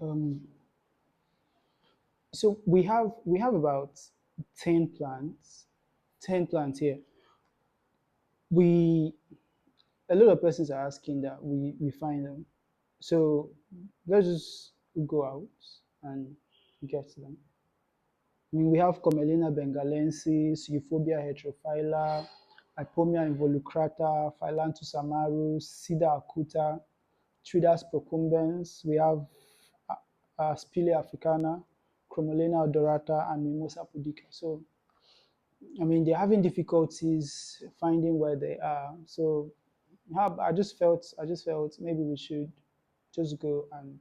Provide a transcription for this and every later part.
Um, so we have about 10 plants, 10 plants here. We A lot of persons are asking that we find them. So let's just go out and get them. I mean, we have Chromolina bengalensis, Euphorbia heterophylla, Ipomoea Involucrata, Phantomarus, Cedar Autouta, Treeax Procumbent. We have Aspilia Africana, Chromolina Dorata, and Mimosa pudica. So, I mean, they're having difficulties finding where they are. So, I just felt maybe we should just go and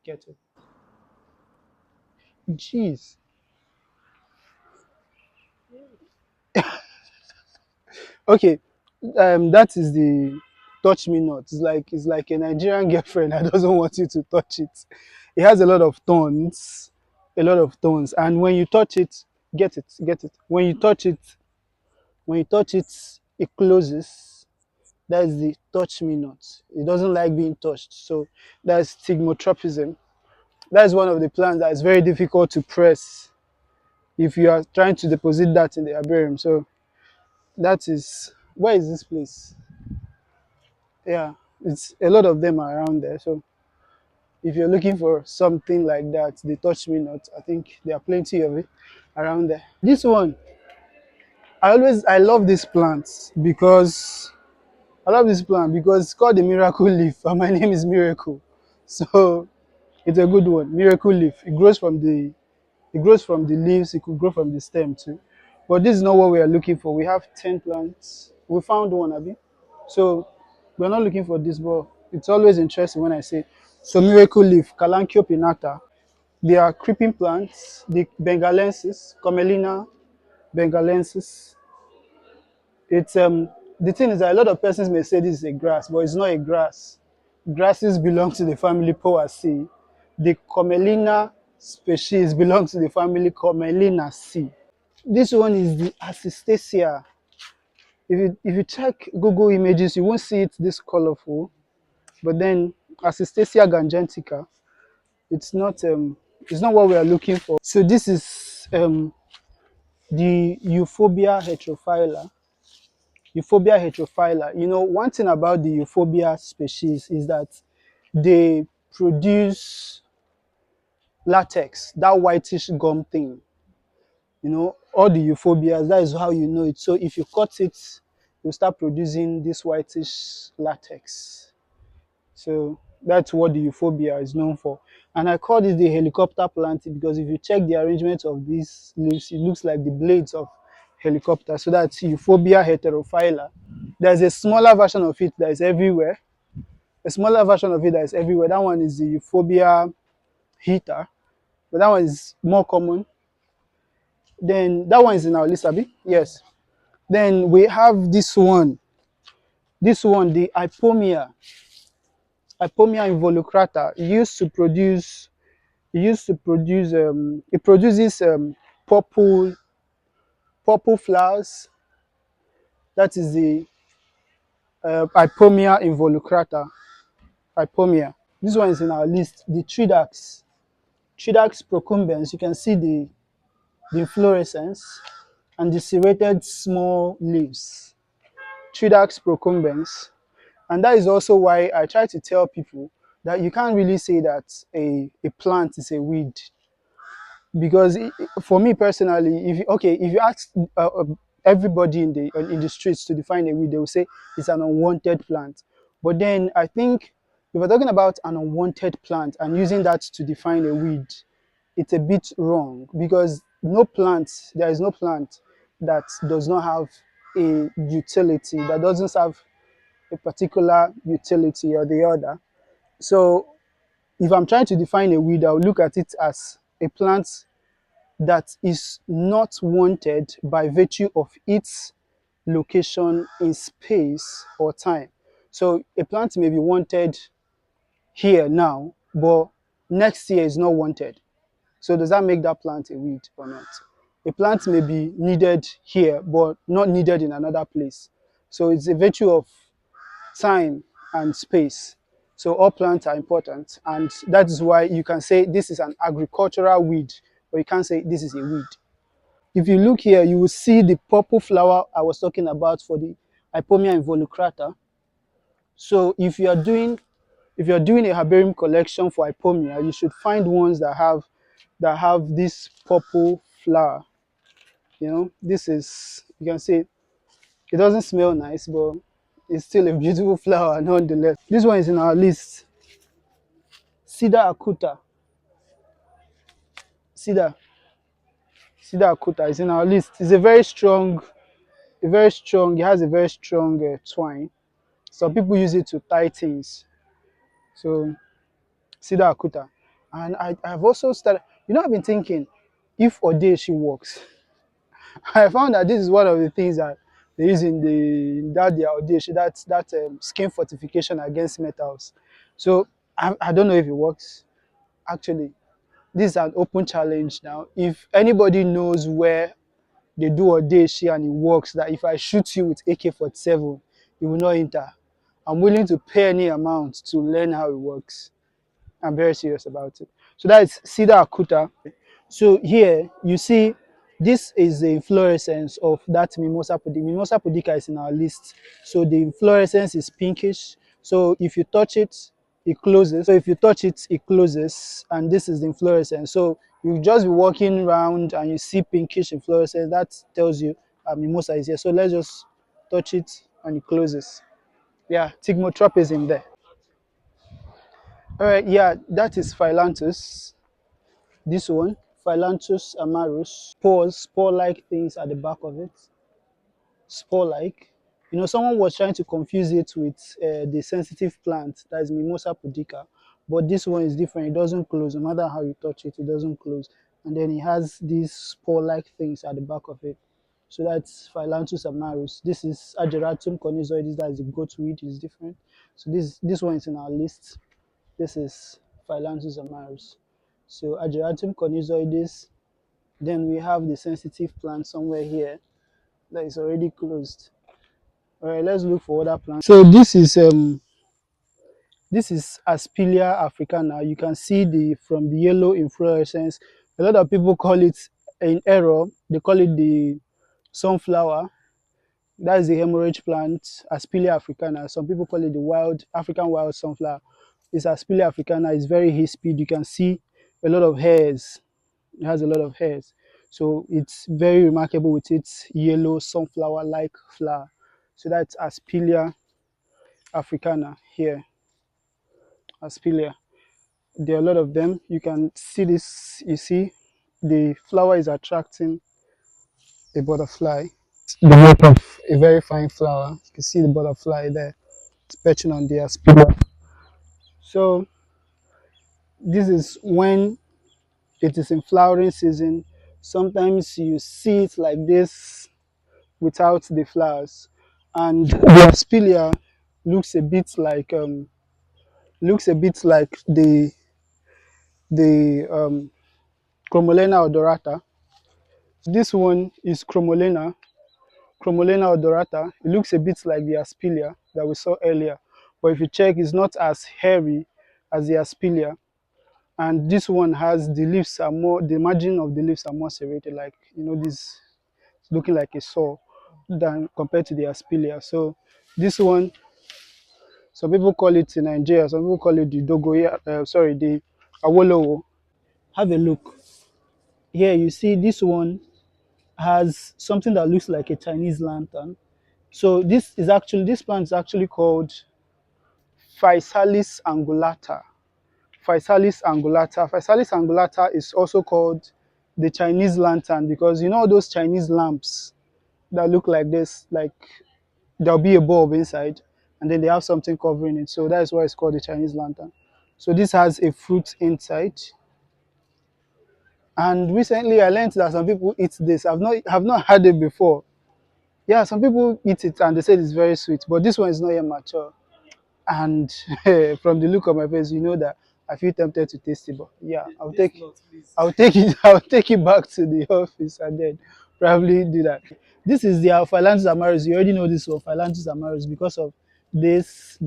get it. Jeez. Okay, that is the touch me not. It's like a Nigerian girlfriend that doesn't want you to touch it. It has a lot of thorns, and when you touch it, get it. When you touch it, it closes. That is the touch me not. It doesn't like being touched. So that's stigmotropism. That's one of the plants that is very difficult to press if you are trying to deposit that in the herbarium. So that is where is this place? Yeah, it's a lot of them are around there. So if you're looking for something like that, the touch me not, I think there are plenty of it around there. This one, I love this plant because it's called the miracle leaf, and my name is Miracle. So it's a good one. Miracle leaf. It grows from the leaves. It could grow from the stem too. But this is not what we are looking for. We have 10 plants. We found one, Abby. So we're not looking for this, but it's always interesting when I say so. Miracle leaf, Kalanchio pinnata. They are creeping plants. The bengalensis, Comelina bengalensis. It's the thing is that a lot of persons may say this is a grass, but it's not a grass. Grasses belong to the family Poaceae. The Comelina species belongs to the family Comelinaceae. This one is the Assistaceae. If you check Google images, you won't see it this colorful. But then Assistaceae gangentica, it's not um it's not what we are looking for. So this is the Euphorbia heterophylla. Euphorbia heterophylla. One thing about the Euphorbia species is that they produce latex, that whitish gum thing. All the euphorbias, that is how you know it. So if you cut it, you start producing this whitish latex. So that's what the euphorbia is known for. And I call this the helicopter plant because if you check the arrangement of these leaves, it looks like the blades of helicopter. So that's euphorbia heterophylla. There's a smaller version of it that is everywhere. A smaller version of it that is everywhere. That one is the euphorbia heater, but that one is more common. Then that one is in our list, Abi? Yes. Then we have this one. This one, the Ipomoea Involucrata. It produces purple purple flowers. That is the Ipomoea Involucrata. Ipomoea. This one is in our list. The Treeax Procumbent. You can see the inflorescence and the serrated small leaves. Treeax Procumbens. And that is also why I try to tell people that you can't really say that a plant is a weed. Because for me personally, if you ask everybody in the streets to define a weed, they will say it's an unwanted plant. But then I think if we're talking about an unwanted plant and using that to define a weed, it's a bit wrong because there is no plant that does not have a utility, that doesn't have a particular utility or the other. So if I'm trying to define a weed, I'll look at it as a plant that is not wanted by virtue of its location in space or time. So a plant may be wanted here now, but next year is not wanted. So does that make that plant a weed or not? A plant may be needed here, but not needed in another place. So it's a virtue of time and space. So all plants are important, and that is why you can say this is an agricultural weed, or you can't say this is a weed. If you look here, you will see the purple flower I was talking about for the Ipomoea Involucrata. So if you're doing a herbarium collection for Ipomea, you should find ones that have this purple flower. You know, this is, you can see it doesn't smell nice, but it's still a beautiful flower nonetheless. This one is in our list. Cedar Autouta. Cedar. Cedar Autouta is in our list. It's it has a very strong twine. Some people use it to tie things. So Cedar Autouta. And I've also started, I've been thinking, if Odeshi works, I found that this is one of the things that they use in their Odeshi, that skin fortification against metals. So I don't know if it works. Actually, this is an open challenge now. If anybody knows where they do Odeshi and it works, that if I shoot you with AK-47, you will not enter. I'm willing to pay any amount to learn how it works. I'm very serious about it. So that is Cedar Autouta. So here you see this is the inflorescence of that Mimosa pudica. Mimosa pudica is in our list. So the inflorescence is pinkish. So if you touch it, it closes. So if you touch it, it closes. And this is the inflorescence. So you just be walking around and you see pinkish inflorescence. That tells you Mimosa is here. So let's just touch it and it closes. Yeah, Stigmotropism there. All right, yeah, that is Phyllanthus. This one, Phyllanthus amarus. Spore-like things at the back of it. Spore-like. Someone was trying to confuse it with the sensitive plant, that is Mimosa pudica. But this one is different. It doesn't close. No matter how you touch it, it doesn't close. And then it has these spore-like things at the back of it. So that's Phyllanthus amarus. This is Ageratum cornizoides. That is the goatweed. Is different. So this one is in our list. This is Phyllanthus amarus. So Ageratum cornizoides. Then we have the sensitive plant somewhere here that is already closed. All right, let's look for other plants. So this is Aspilia Africana. You can see from the yellow inflorescence. A lot of people call it, in error, they call it the sunflower. That is the hemorrhage plant, Aspilia Africana. Some people call it the African wild sunflower. It's Aspilia Africana. It's very high-speed. You can see a lot of hairs. It has a lot of hairs. So it's very remarkable with its yellow sunflower-like flower. So that's Aspilia Africana here. Aspilia. There are a lot of them. You can see this. You see the flower is attracting a butterfly. The work of a very fine flower. You can see the butterfly there. It's perching on the Aspilia. So this is when it is in flowering season. Sometimes you see it like this without the flowers, and the Aspilia looks a bit like the Chromolina Dorata. This one is Chromolina Dorata. It looks a bit like the Aspilia that we saw earlier, but if you check, it's not as hairy as the Aspilia. And this one has the margin of the leaves are more serrated, like this, it's looking like a saw than compared to the Aspilia. So this one, some people call it in Nigeria, some people call it the the Awolowo. Have a look. Here you see this one has something that looks like a Chinese lantern. So this plant is actually called Physalis angulata. Physalis angulata. Physalis angulata is also called the Chinese lantern because those Chinese lamps that look like this, like there'll be a bulb inside and then they have something covering it. So that is why it's called the Chinese lantern. So this has a fruit inside. And recently I learned that some people eat this. Have not had it before. Yeah, some people eat it and they say it's very sweet, but this one is not yet mature. And from the look of my face, you know that I feel tempted to taste it. But yeah, I'll take it. I'll take it back to the office and then probably do that. This is the Phyllanthus amarus. You already know this one, Phyllanthus amarus, because of this.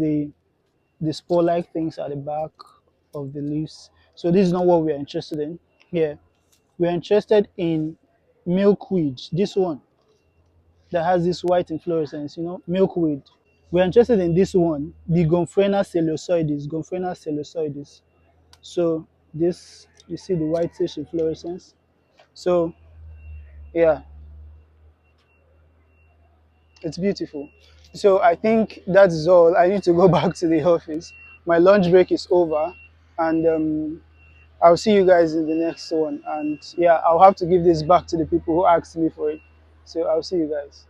the spore-like things at the back of the leaves. So this is not what we are interested in here. We are interested in milkweed. This one that has this white inflorescence, milkweed. We are interested in this one, the Gomphrena cellulosoides. Gomphrena cellulosoides. So this, you see the whitish inflorescence. So yeah, it's beautiful. So I think that's all. I need to go back to the office. My lunch break is over, and I'll see you guys in the next one. And yeah, I'll have to give this back to the people who asked me for it. So I'll see you guys.